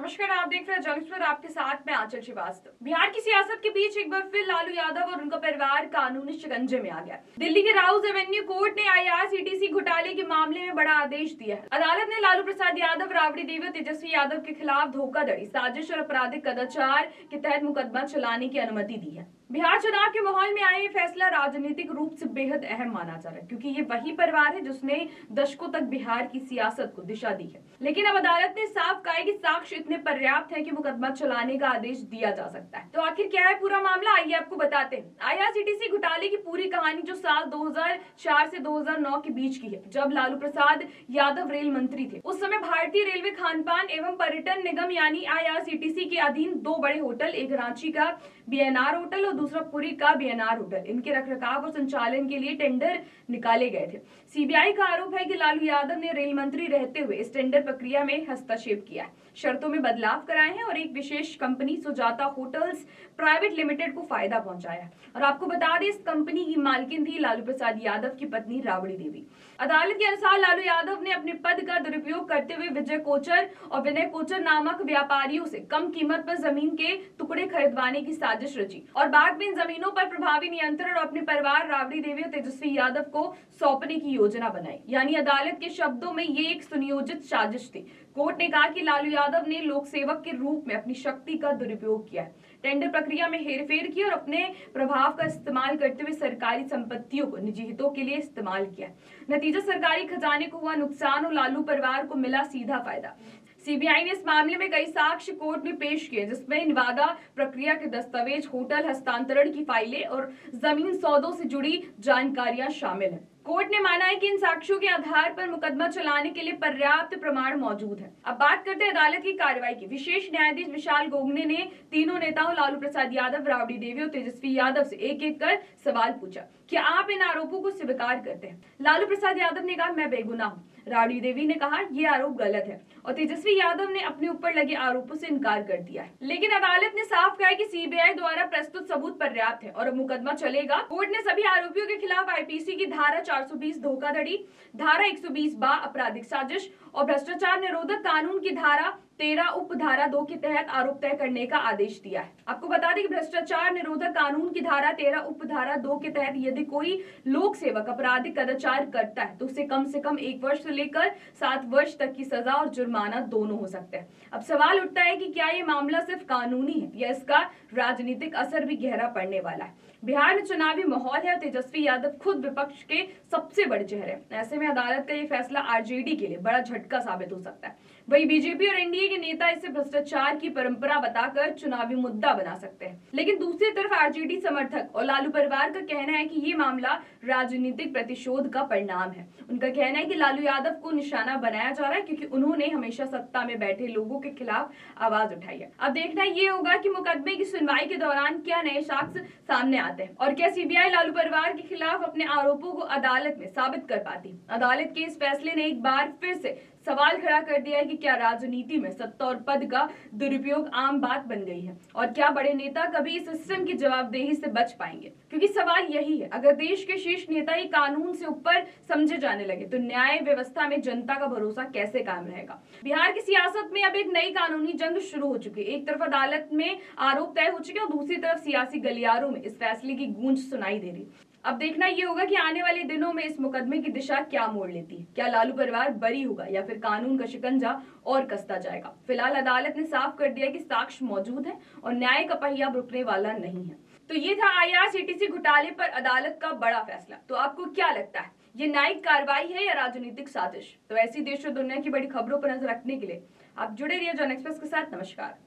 नमस्कार, आप देख रहे हैं जर्नलिस्ट पर, आपके साथ में आंचल श्रीवास्तव। बिहार की सियासत के बीच एक बार फिर लालू यादव और उनका परिवार कानूनी शिकंजे में आ गया। दिल्ली के राउज एवेन्यू कोर्ट ने आईआरसीटीसी घोटाले के मामले में बड़ा आदेश दिया है। अदालत ने लालू प्रसाद यादव, राबड़ी देवी और तेजस्वी यादव के खिलाफ धोखाधड़ी, साजिश और आपराधिक कदाचार के तहत मुकदमा चलाने की अनुमति दी है। बिहार चुनाव के माहौल में आया ये फैसला राजनीतिक रूप से बेहद अहम माना जा रहा है, क्योंकि ये वही परिवार है जिसने दशकों तक बिहार की सियासत को दिशा दी है। लेकिन अब अदालत ने साफ कहा है कि साक्ष्य इतने पर्याप्त हैं कि मुकदमा चलाने का आदेश दिया जा सकता है। तो आखिर क्या है पूरा मामला, आइए आपको बताते हैं। आईआरसीटीसी घोटाले की पूरी कहानी जो साल 2004 से 2009 के बीच की है, जब लालू प्रसाद यादव रेल मंत्री थे। उस समय भारतीय रेलवे खानपान एवं पर्यटन निगम यानी आईआरसीटीसी के अधीन दो बड़े होटल, एक रांची का बीएनआर होटल और दूसरा पुरी का बीएनआर होटल, इनके रखरखाव और संचालन के लिए टेंडर निकाले गए थे। सीबीआई का आरोप है कि लालू यादव ने रेल मंत्री रहते हुए इस टेंडर प्रक्रिया में हस्तक्षेप किया है, शर्तों में बदलाव कराए हैं और एक विशेष company Sujata hotels private limited को फायदा पहुंचाया। और आपको बता दें, इस कंपनी की मालकिन थी लालू प्रसाद यादव की पत्नी राबड़ी देवी। अदालत के अनुसार लालू यादव ने अपने पद का दुरुपयोग करते हुए विजय कोचर और विनय कोचर नामक व्यापारियों से कम कीमत पर जमीन के टुकड़े खरीदवाने की साजिश रची और बाद में इन जमीनों पर प्रभावी नियंत्रण और अपने परिवार राबड़ी देवी और तेजस्वी यादव को सौंपने की योजना बनाई। यानी अदालत के शब्दों में ये एक सुनियोजित साजिश थी। कोर्ट ने कहा कि लालू यादव ने लोक सेवक के रूप में अपनी शक्ति का दुरुपयोग किया है, टेंडर प्रक्रिया में हेरफेर की और अपने प्रभाव का इस्तेमाल करते हुए सरकारी संपत्तियों को निजी हितों के लिए इस्तेमाल किया। नतीजा सरकारी खजाने को हुआ नुकसान और लालू परिवार को मिला सीधा फायदा। सीबीआई ने इस मामले में कई साक्ष्य कोर्ट में पेश किए, जिसमें निवादा प्रक्रिया के दस्तावेज, होटल हस्तांतरण की फाइलें और जमीन सौदों से जुड़ी जानकारियां शामिल हैं। कोर्ट ने माना है कि इन साक्ष्यों के आधार पर मुकदमा चलाने के लिए पर्याप्त प्रमाण मौजूद है। अब बात करते हैं अदालत की कार्रवाई की। विशेष न्यायाधीश विशाल गोगने ने तीनों नेताओं लालू प्रसाद यादव, राबड़ी देवी और तेजस्वी यादव से एक एक कर सवाल पूछा कि आप इन आरोपों को स्वीकार करते हैं। लालू प्रसाद यादव ने कहा, मैं बेगुनाह हूँ। राबड़ी देवी ने कहा, ये आरोप गलत है और तेजस्वी यादव ने अपने ऊपर लगे आरोपों से इनकार कर दिया है। लेकिन अदालत ने साफ कहा कि सीबीआई द्वारा प्रस्तुत सबूत पर्याप्त है और अब मुकदमा चलेगा। कोर्ट ने सभी आरोपियों के खिलाफ आईपीसी की धारा 420 धोखाधड़ी, धारा 120 आपराधिक साजिश और भ्रष्टाचार निरोधक कानून की धारा 13 उप धारा 2 के तहत आरोप तय करने का आदेश दिया है। आपको बता दें कि भ्रष्टाचार निरोधक कानून की धारा 13 उप धारा 2 के तहत यदि कोई लोक सेवक आपराधिक कदाचार करता है तो उसे कम से कम 1 वर्ष से लेकर 7 वर्ष तक की सजा और जुर्माना दोनों हो सकते हैं। अब सवाल उठता है कि क्या ये मामला सिर्फ कानूनी है या इसका राजनीतिक असर भी गहरा पड़ने वाला है। बिहार में चुनावी माहौल है और तेजस्वी यादव खुद विपक्ष के सबसे बड़े चेहरे। ऐसे में अदालत का ये फैसला आरजेडी के लिए बड़ा झटका साबित हो सकता है। वही बीजेपी और एनडीए के नेता इसे भ्रष्टाचार की परंपरा बताकर चुनावी मुद्दा बना सकते हैं। लेकिन दूसरी तरफ आरजेडी समर्थक और लालू परिवार का कहना है कि ये मामला राजनीतिक प्रतिशोध का परिणाम है। उनका कहना है कि लालू यादव को निशाना बनाया जा रहा है क्योंकि उन्होंने हमेशा सत्ता में बैठे लोगों के खिलाफ आवाज उठाई है। अब देखना ये होगा कि मुकदमे की सुनवाई के दौरान क्या नए साक्ष्य सामने आते हैं और क्या सीबीआई लालू परिवार के खिलाफ अपने आरोपों को अदालत में साबित कर पाती। अदालत के इस फैसले ने एक बार फिर से सवाल खड़ा कर दिया है कि क्या राजनीति में सत्ता और पद का दुरुपयोग आम बात बन गई है और क्या बड़े नेता कभी इस सिस्टम की जवाबदेही से बच पाएंगे। क्योंकि सवाल यही है, अगर देश के शीर्ष नेता ही कानून से ऊपर समझे जाने लगे तो न्याय व्यवस्था में जनता का भरोसा कैसे कायम रहेगा। बिहार की सियासत में अब एक नई कानूनी जंग शुरू हो चुकी है। एक तरफ अदालत में आरोप तय हो चुके और दूसरी तरफ सियासी गलियारों में इस फैसले की गूंज सुनाई दे रही। अब देखना ये होगा कि आने वाले दिनों में इस मुकदमे की दिशा क्या मोड़ लेती है। क्या लालू परिवार बरी होगा या फिर कानून का शिकंजा और कसता जाएगा। फिलहाल अदालत ने साफ कर दिया कि साक्ष्य मौजूद है और न्याय का पहिया रुकने वाला नहीं है। तो ये था आईआरसीटीसी घोटाले पर अदालत का बड़ा फैसला। तो आपको क्या लगता है, ये न्यायिक कार्रवाई है या राजनीतिक साजिश? तो ऐसी देश और दुनिया की बड़ी खबरों पर नजर रखने के लिए आप जुड़े रहिए जन एक्सप्रेस के साथ। नमस्कार।